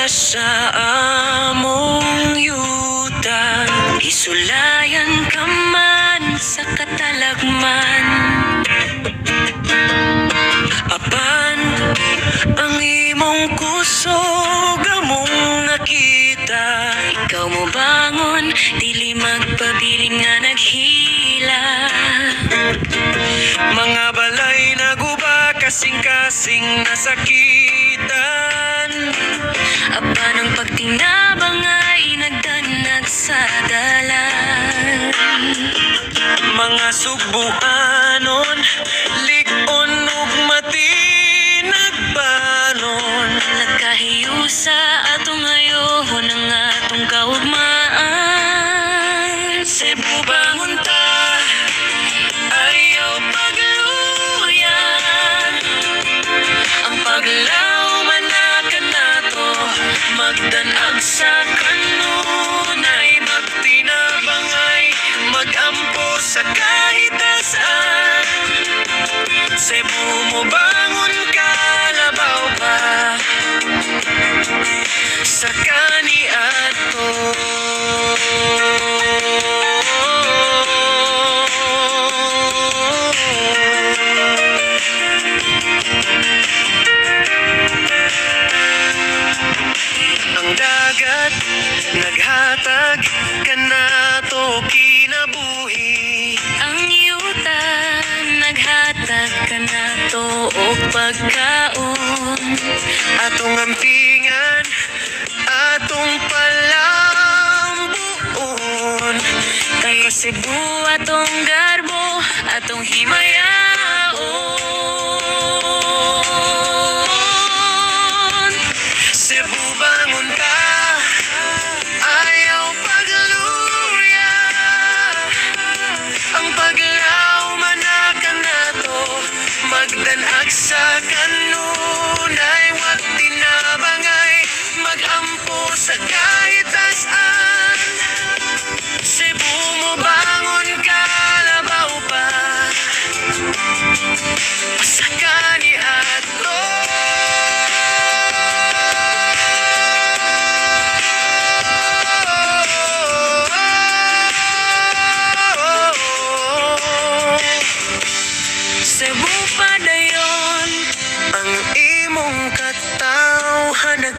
sa among yuta, isulayan ka man sa katalagman. Apan ang imong kusog among nakita, ikaw mo bangon, dili magpabilin nga naghila. Mga balay naguba, kasing-kasing nasakitan. Apan ang pagtinabang ay nagdanag sa dalan. Mga sugbuanon, lig-on ug matinagbanon, nagkahiusa atong ayohon ang atong kaugmaan. Cebu bangon ta, ayaw pagluya, ang paglaw manakan nato, magdanag sa kanunay, magtinabangay, magampo sa kahit saan. Cebu mo bangon ka, labaw pa sa kaniadto. Ang dagat naghatag kanato kinabuhi, ang yuta naghatag kanato og pagkaon. Atong ampingan, atong palambuon, kay Cebu atong garbo, atong himaya.